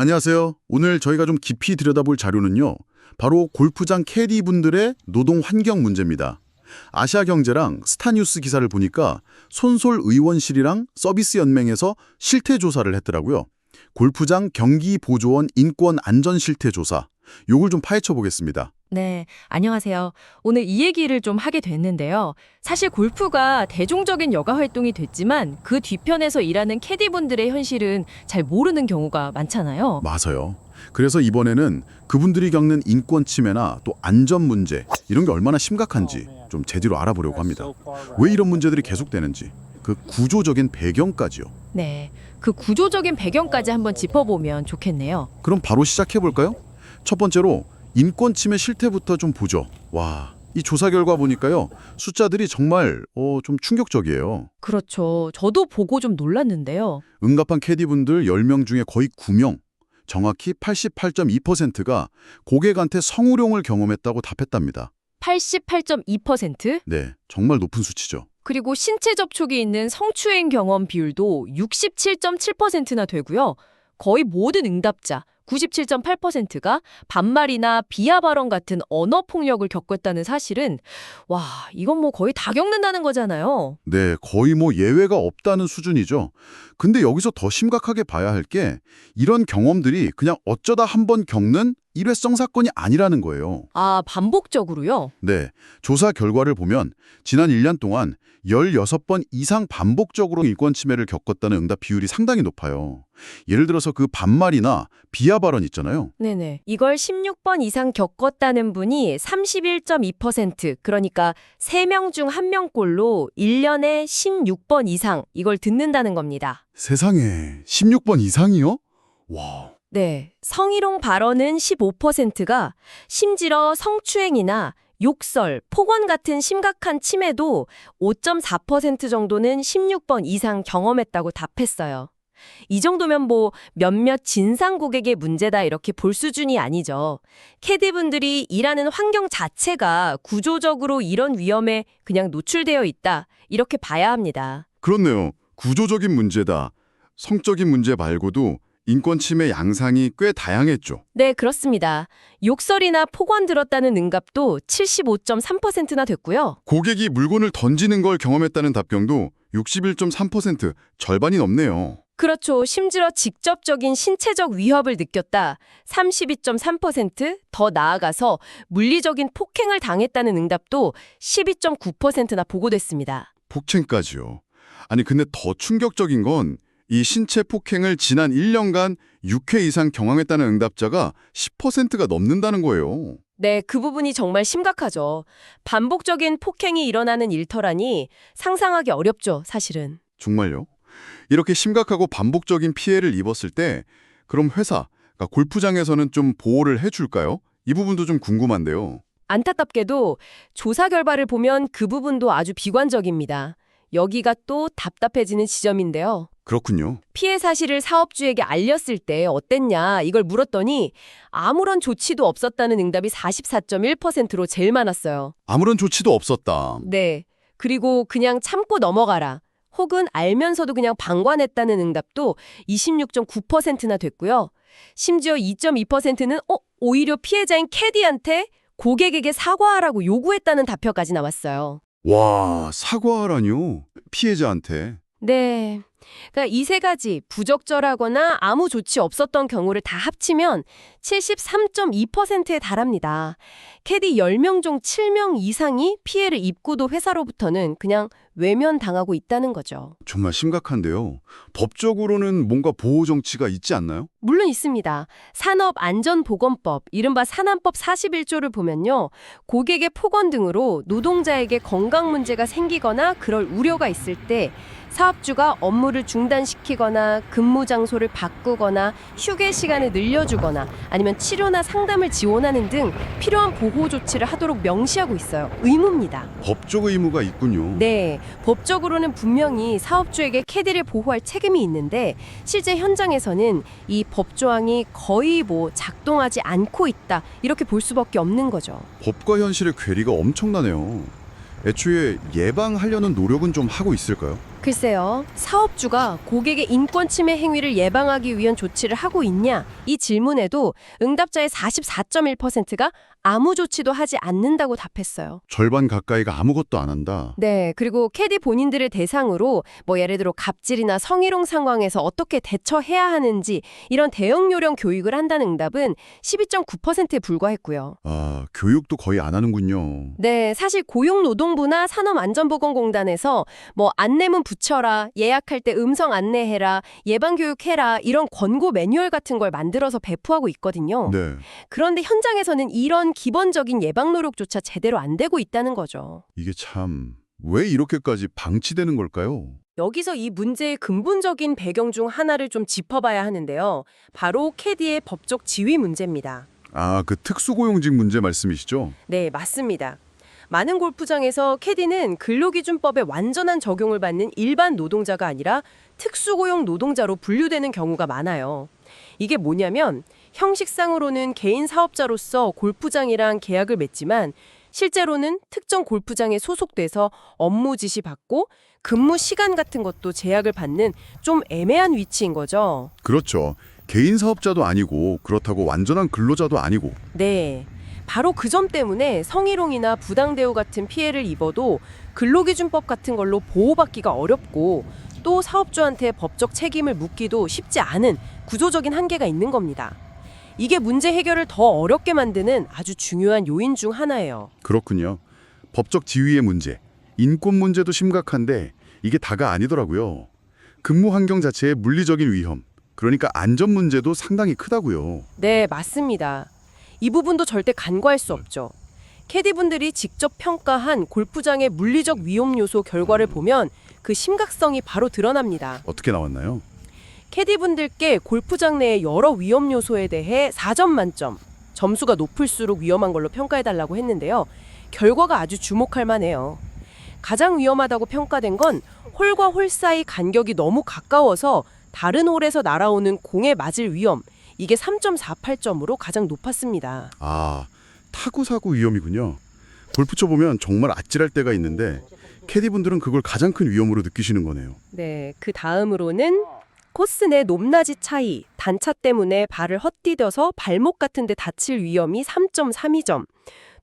안녕하세요. 오늘 저희가 좀 깊이 들여다볼 자료는요. 바로 골프장 캐디분들의 노동 환경 문제입니다. 아시아경제랑 스타뉴스 기사를 보니까 손솔 의원실이랑 서비스연맹에서 실태조사를 했더라고요. 골프장 경기보조원 인권 안전 실태조사. 요걸 좀 파헤쳐 보겠습니다. 네, 안녕하세요. 오늘 이 얘기를 좀 하게 됐는데요. 사실 골프가 대중적인 여가 활동이 됐지만 그 뒤편에서 일하는 캐디분들의 현실은 잘 모르는 경우가 많잖아요. 맞아요. 그래서 이번에는 그분들이 겪는 인권 침해나 또 안전 문제 이런 게 얼마나 심각한지 좀 제대로 알아보려고 합니다. 왜 이런 문제들이 계속되는지, 그 구조적인 배경까지요. 네, 그 구조적인 배경까지 한번 짚어보면 좋겠네요. 그럼 바로 시작해 볼까요? 첫 번째로 인권 침해 실태부터 좀 보죠. 와, 이 조사 결과 보니까요. 숫자들이 정말 좀 충격적이에요. 그렇죠. 저도 보고 좀 놀랐는데요. 응답한 캐디분들 10명 중에 거의 9명, 정확히 88.2%가 고객한테 성희롱을 경험했다고 답했답니다. 88.2%? 네, 정말 높은 수치죠. 그리고 신체 접촉이 있는 성추행 경험 비율도 67.7%나 되고요. 거의 모든 응답자 97.8%가 반말이나 비하 발언 같은 언어 폭력을 겪었다는 사실은 와, 이건 뭐 거의 다 겪는다는 거잖아요. 네, 거의 뭐 예외가 없다는 수준이죠. 근데 여기서 더 심각하게 봐야 할 게 이런 경험들이 그냥 어쩌다 한 번 겪는 일회성 사건이 아니라는 거예요. 아, 반복적으로요? 네, 조사 결과를 보면 지난 1년 동안 16번 이상 반복적으로 인권 침해를 겪었다는 응답 비율이 상당히 높아요. 예를 들어서 그 반말이나 비하 발언 있잖아요. 네네. 이걸 16번 이상 겪었다는 분이 31.2%, 그러니까 3명 중 1명꼴로 1년에 16번 이상 이걸 듣는다는 겁니다. 세상에 16번 이상이요? 와, 네, 성희롱 발언은 15%가 심지어 성추행이나 욕설, 폭언 같은 심각한 침해도 5.4% 정도는 16번 이상 경험했다고 답했어요. 이 정도면 뭐 몇몇 진상 고객의 문제다 이렇게 볼 수준이 아니죠. 캐디분들이 일하는 환경 자체가 구조적으로 이런 위험에 그냥 노출되어 있다 이렇게 봐야 합니다. 그렇네요. 구조적인 문제다. 성적인 문제 말고도 인권 침해 양상이 꽤 다양했죠. 네, 그렇습니다. 욕설이나 폭언 들었다는 응답도 75.3%나 됐고요. 고객이 물건을 던지는 걸 경험했다는 답변도 61.3%, 절반이 넘네요. 그렇죠. 심지어 직접적인 신체적 위협을 느꼈다. 32.3%, 더 나아가서 물리적인 폭행을 당했다는 응답도 12.9%나 보고됐습니다. 폭행까지요. 아니 근데 더 충격적인 건 이 신체 폭행을 지난 1년간 6회 이상 경험했다는 응답자가 10%가 넘는다는 거예요. 네, 그 부분이 정말 심각하죠. 반복적인 폭행이 일어나는 일터라니 상상하기 어렵죠, 사실은. 정말요? 이렇게 심각하고 반복적인 피해를 입었을 때 그럼 회사, 그러니까 골프장에서는 좀 보호를 해줄까요? 이 부분도 좀 궁금한데요. 안타깝게도 조사 결과를 보면 그 부분도 아주 비관적입니다. 여기가 또 답답해지는 지점인데요. 그렇군요. 피해 사실을 사업주에게 알렸을 때 어땠냐 이걸 물었더니 아무런 조치도 없었다는 응답이 44.1%로 제일 많았어요. 아무런 조치도 없었다. 네. 그리고 그냥 참고 넘어가라. 혹은 알면서도 그냥 방관했다는 응답도 26.9%나 됐고요. 심지어 2.2%는 오히려 피해자인 캐디한테 고객에게 사과하라고 요구했다는 답변까지 나왔어요. 와, 사과하라뇨? 피해자한테. 네. 그러니까 이 세 가지 부적절하거나 아무 조치 없었던 경우를 다 합치면 73.2%에 달합니다. 캐디 10명 중 7명 이상이 피해를 입고도 회사로부터는 그냥 외면당하고 있다는 거죠. 정말 심각한데요. 법적으로는 뭔가 보호 정치가 있지 않나요? 물론 있습니다. 산업안전보건법, 이른바 산안법 41조를 보면요. 고객의 폭언 등으로 노동자에게 건강 문제가 생기거나 그럴 우려가 있을 때 사업주가 업무를 중단시키거나 근무 장소를 바꾸거나 휴게 시간을 늘려주거나 아니면 치료나 상담을 지원하는 등 필요한 보호 조치를 하도록 명시하고 있어요. 의무입니다. 법적 의무가 있군요. 네, 법적으로는 분명히 사업주에게 캐디를 보호할 책임이 있는데 실제 현장에서는 이 법조항이 거의 작동하지 않고 있다 이렇게 볼 수밖에 없는 거죠. 법과 현실의 괴리가 엄청나네요. 애초에 예방하려는 노력은 좀 하고 있을까요? 글쎄요, 사업주가 고객의 인권 침해 행위를 예방하기 위한 조치를 하고 있냐? 이 질문에도 응답자의 44.1%가 아무 조치도 하지 않는다고 답했어요. 절반 가까이가 아무것도 안 한다. 네, 그리고 캐디 본인들을 대상으로 예를 들어 갑질이나 성희롱 상황에서 어떻게 대처해야 하는지 이런 대응 요령 교육을 한다는 응답은 12.9%에 불과했고요. 아, 교육도 거의 안 하는군요. 네, 사실 고용노동부나 산업안전보건공단에서 안내문 붙여라, 예약할 때 음성 안내해라, 예방교육해라 이런 권고 매뉴얼 같은 걸 만들어서 배포하고 있거든요. 네, 그런데 현장에서는 이런 기본적인 예방 노력조차 제대로 안 되고 있다는 거죠. 이게 참 왜 이렇게까지 방치되는 걸까요? 여기서 이 문제의 근본적인 배경 중 하나를 좀 짚어봐야 하는데요. 바로 캐디의 법적 지위 문제입니다. 아, 그 특수고용직 문제 말씀이시죠? 네, 맞습니다. 많은 골프장에서 캐디는 근로기준법의 완전한 적용을 받는 일반 노동자가 아니라 특수고용 노동자로 분류되는 경우가 많아요. 이게 뭐냐면 형식상으로는 개인 사업자로서 골프장이랑 계약을 맺지만 실제로는 특정 골프장에 소속돼서 업무 지시 받고 근무 시간 같은 것도 제약을 받는 좀 애매한 위치인 거죠. 그렇죠. 개인 사업자도 아니고 그렇다고 완전한 근로자도 아니고. 네. 바로 그 점 때문에 성희롱이나 부당대우 같은 피해를 입어도 근로기준법 같은 걸로 보호받기가 어렵고 또 사업주한테 법적 책임을 묻기도 쉽지 않은 구조적인 한계가 있는 겁니다. 이게 문제 해결을 더 어렵게 만드는 아주 중요한 요인 중 하나예요. 그렇군요. 법적 지위의 문제, 인권 문제도 심각한데 이게 다가 아니더라고요. 근무 환경 자체의 물리적인 위험, 그러니까 안전 문제도 상당히 크다고요. 네, 맞습니다. 이 부분도 절대 간과할 수 없죠. 캐디분들이 직접 평가한 골프장의 물리적 위험 요소 결과를 보면 그 심각성이 바로 드러납니다. 어떻게 나왔나요? 캐디분들께 골프장 내의 여러 위험 요소에 대해 4점 만점, 점수가 높을수록 위험한 걸로 평가해달라고 했는데요. 결과가 아주 주목할 만해요. 가장 위험하다고 평가된 건 홀과 홀 사이 간격이 너무 가까워서 다른 홀에서 날아오는 공에 맞을 위험, 이게 3.48점으로 가장 높았습니다. 아, 타구 사고 위험이군요. 골프 쳐보면 정말 아찔할 때가 있는데 캐디분들은 그걸 가장 큰 위험으로 느끼시는 거네요. 네, 그 다음으로는 코스 내 높낮이 차이, 단차 때문에 발을 헛디뎌서 발목 같은 데 다칠 위험이 3.32점,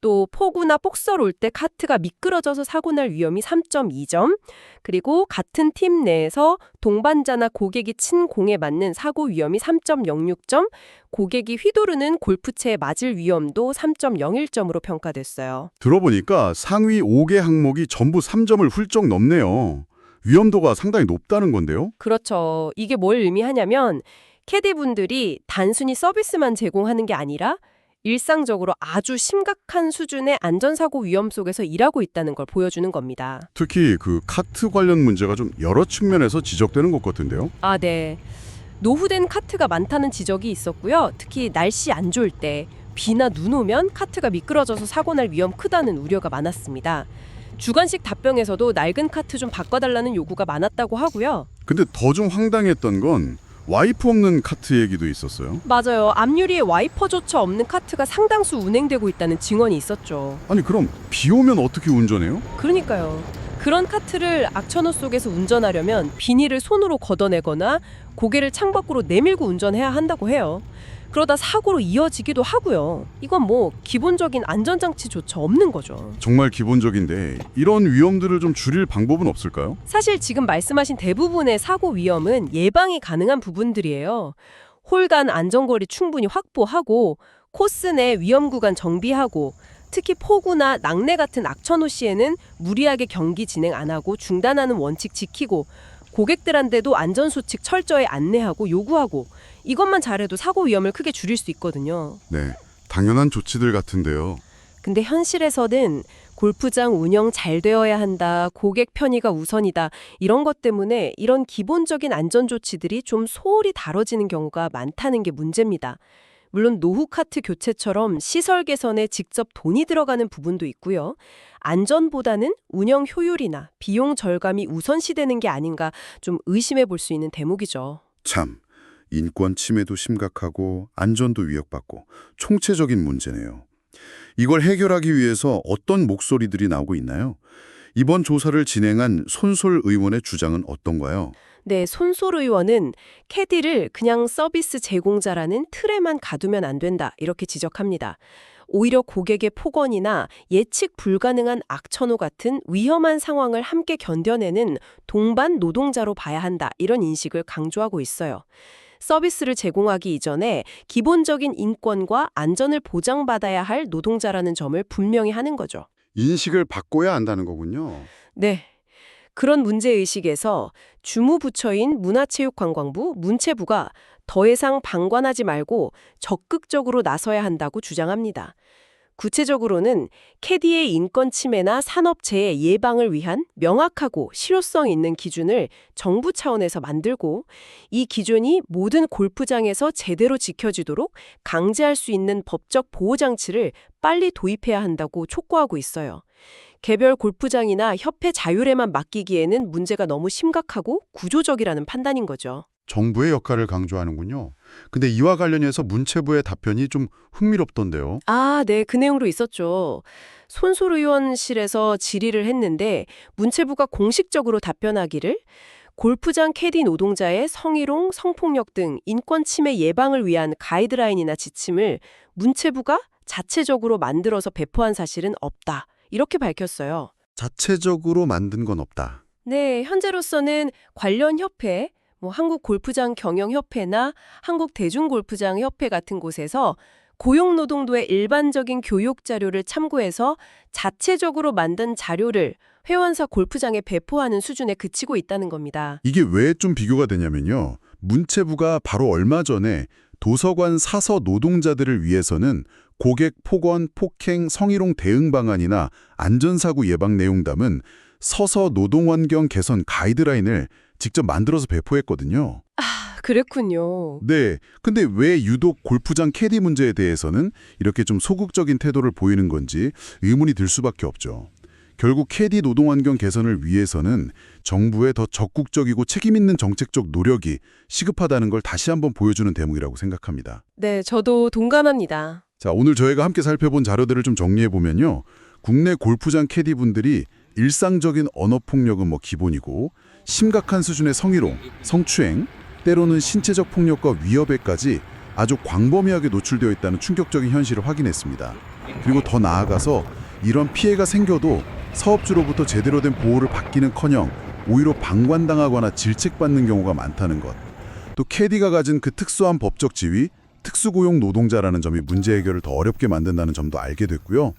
또 폭우나 폭설 올 때 카트가 미끄러져서 사고 날 위험이 3.2점, 그리고 같은 팀 내에서 동반자나 고객이 친 공에 맞는 사고 위험이 3.06점, 고객이 휘두르는 골프채에 맞을 위험도 3.01점으로 평가됐어요. 들어보니까 상위 5개 항목이 전부 3점을 훌쩍 넘네요. 위험도가 상당히 높다는 건데요. 그렇죠. 이게 뭘 의미하냐면 캐디분들이 단순히 서비스만 제공하는 게 아니라 일상적으로 아주 심각한 수준의 안전사고 위험 속에서 일하고 있다는 걸 보여주는 겁니다. 특히 그 카트 관련 문제가 좀 여러 측면에서 지적되는 것 같은데요. 아, 네. 노후된 카트가 많다는 지적이 있었고요. 특히 날씨 안 좋을 때 비나 눈 오면 카트가 미끄러져서 사고 날 위험 크다는 우려가 많았습니다. 주관식 답변에서도 낡은 카트 좀 바꿔달라는 요구가 많았다고 하고요. 근데 더 좀 황당했던 건 와이프 없는 카트 얘기도 있었어요. 맞아요. 앞유리에 와이퍼조차 없는 카트가 상당수 운행되고 있다는 증언이 있었죠. 아니 그럼 비 오면 어떻게 운전해요? 그러니까요. 그런 카트를 악천후 속에서 운전하려면 비닐을 손으로 걷어내거나 고개를 창밖으로 내밀고 운전해야 한다고 해요. 그러다 사고로 이어지기도 하고요. 이건 기본적인 안전장치조차 없는 거죠. 정말 기본적인데 이런 위험들을 좀 줄일 방법은 없을까요? 사실 지금 말씀하신 대부분의 사고 위험은 예방이 가능한 부분들이에요. 홀 간 안전거리 충분히 확보하고 코스 내 위험 구간 정비하고 특히 폭우나 낙뢰 같은 악천후 시에는 무리하게 경기 진행 안 하고 중단하는 원칙 지키고 고객들한테도 안전수칙 철저히 안내하고 요구하고 이것만 잘해도 사고 위험을 크게 줄일 수 있거든요. 네, 당연한 조치들 같은데요. 근데 현실에서는 골프장 운영 잘 되어야 한다, 고객 편의가 우선이다 이런 것 때문에 이런 기본적인 안전조치들이 좀 소홀히 다뤄지는 경우가 많다는 게 문제입니다. 물론 노후 카트 교체처럼 시설 개선에 직접 돈이 들어가는 부분도 있고요. 안전보다는 운영 효율이나 비용 절감이 우선시되는 게 아닌가 좀 의심해 볼 수 있는 대목이죠. 참, 인권 침해도 심각하고 안전도 위협받고 총체적인 문제네요. 이걸 해결하기 위해서 어떤 목소리들이 나오고 있나요? 이번 조사를 진행한 손솔 의원의 주장은 어떤가요? 네, 손솔 의원은 캐디를 그냥 서비스 제공자라는 틀에만 가두면 안 된다, 이렇게 지적합니다. 오히려 고객의 폭언이나 예측 불가능한 악천후 같은 위험한 상황을 함께 견뎌내는 동반 노동자로 봐야 한다, 이런 인식을 강조하고 있어요. 서비스를 제공하기 이전에 기본적인 인권과 안전을 보장받아야 할 노동자라는 점을 분명히 하는 거죠. 인식을 바꿔야 한다는 거군요. 네. 그런 문제의식에서 주무부처인 문화체육관광부, 문체부가 더 이상 방관하지 말고 적극적으로 나서야 한다고 주장합니다. 구체적으로는 캐디의 인권 침해나 산업재해 예방을 위한 명확하고 실효성 있는 기준을 정부 차원에서 만들고, 이 기준이 모든 골프장에서 제대로 지켜지도록 강제할 수 있는 법적 보호장치를 빨리 도입해야 한다고 촉구하고 있어요. 개별 골프장이나 협회 자율에만 맡기기에는 문제가 너무 심각하고 구조적이라는 판단인 거죠. 정부의 역할을 강조하는군요. 근데 이와 관련해서 문체부의 답변이 좀 흥미롭던데요. 아, 네, 그 내용으로 있었죠. 손솔 의원실에서 질의를 했는데 문체부가 공식적으로 답변하기를 골프장 캐디 노동자의 성희롱, 성폭력 등 인권 침해 예방을 위한 가이드라인이나 지침을 문체부가 자체적으로 만들어서 배포한 사실은 없다, 이렇게 밝혔어요. 자체적으로 만든 건 없다. 네, 현재로서는 관련 협회, 한국골프장경영협회나 한국대중골프장협회 같은 곳에서 고용노동부의 일반적인 교육 자료를 참고해서 자체적으로 만든 자료를 회원사 골프장에 배포하는 수준에 그치고 있다는 겁니다. 이게 왜 좀 비교가 되냐면요. 문체부가 바로 얼마 전에 도서관 사서 노동자들을 위해서는 고객 폭언, 폭행, 성희롱 대응 방안이나 안전사고 예방 내용 담은 서서 노동환경 개선 가이드라인을 직접 만들어서 배포했거든요. 아, 그랬군요. 네, 근데 왜 유독 골프장 캐디 문제에 대해서는 이렇게 좀 소극적인 태도를 보이는 건지 의문이 들 수밖에 없죠. 결국 캐디 노동환경 개선을 위해서는 정부의 더 적극적이고 책임있는 정책적 노력이 시급하다는 걸 다시 한번 보여주는 대목이라고 생각합니다. 네, 저도 동감합니다. 자, 오늘 저희가 함께 살펴본 자료들을 좀 정리해보면요. 국내 골프장 캐디분들이 일상적인 언어폭력은 기본이고 심각한 수준의 성희롱, 성추행, 때로는 신체적 폭력과 위협에까지 아주 광범위하게 노출되어 있다는 충격적인 현실을 확인했습니다. 그리고 더 나아가서 이런 피해가 생겨도 사업주로부터 제대로 된 보호를 받기는커녕 오히려 방관당하거나 질책받는 경우가 많다는 것. 또 캐디가 가진 그 특수한 법적 지위, 특수고용 노동자라는 점이 문제 해결을 더 어렵게 만든다는 점도 알게 됐고요.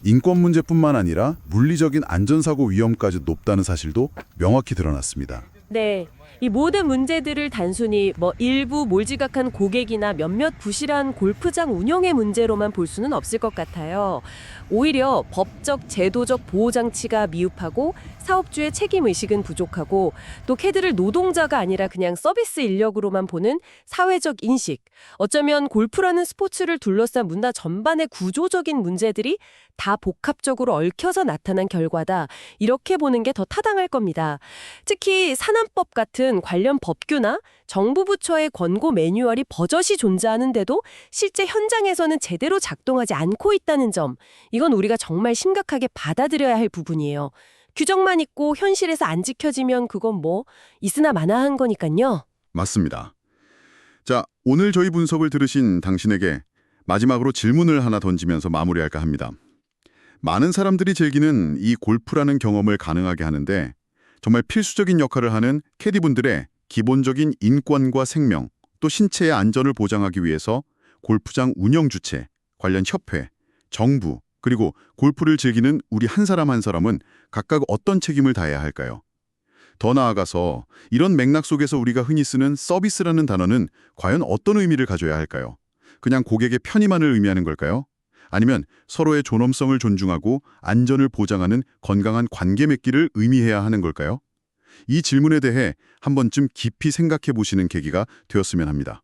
인권 문제뿐만 아니라 물리적인 안전사고 위험까지 높다는 사실도 명확히 드러났습니다. 네, 이 모든 문제들을 단순히 일부 몰지각한 고객이나 몇몇 부실한 골프장 운영의 문제로만 볼 수는 없을 것 같아요. 오히려 법적, 제도적 보호장치가 미흡하고 사업주의 책임의식은 부족하고 또 캐디를 노동자가 아니라 그냥 서비스 인력으로만 보는 사회적 인식, 어쩌면 골프라는 스포츠를 둘러싼 문화 전반의 구조적인 문제들이 다 복합적으로 얽혀서 나타난 결과다, 이렇게 보는 게 더 타당할 겁니다. 특히 산안법 같은 관련 법규나 정부 부처의 권고 매뉴얼이 버젓이 존재하는데도 실제 현장에서는 제대로 작동하지 않고 있다는 점, 이건 우리가 정말 심각하게 받아들여야 할 부분이에요. 규정만 있고 현실에서 안 지켜지면 그건 있으나 마나한 거니까요. 맞습니다. 자, 오늘 저희 분석을 들으신 당신에게 마지막으로 질문을 하나 던지면서 마무리할까 합니다. 많은 사람들이 즐기는 이 골프라는 경험을 가능하게 하는데 정말 필수적인 역할을 하는 캐디분들의 기본적인 인권과 생명, 또 신체의 안전을 보장하기 위해서 골프장 운영 주체, 관련 협회, 정부, 그리고 골프를 즐기는 우리 한 사람 한 사람은 각각 어떤 책임을 다해야 할까요? 더 나아가서 이런 맥락 속에서 우리가 흔히 쓰는 서비스라는 단어는 과연 어떤 의미를 가져야 할까요? 그냥 고객의 편의만을 의미하는 걸까요? 아니면 서로의 존엄성을 존중하고 안전을 보장하는 건강한 관계 맺기를 의미해야 하는 걸까요? 이 질문에 대해 한 번쯤 깊이 생각해 보시는 계기가 되었으면 합니다.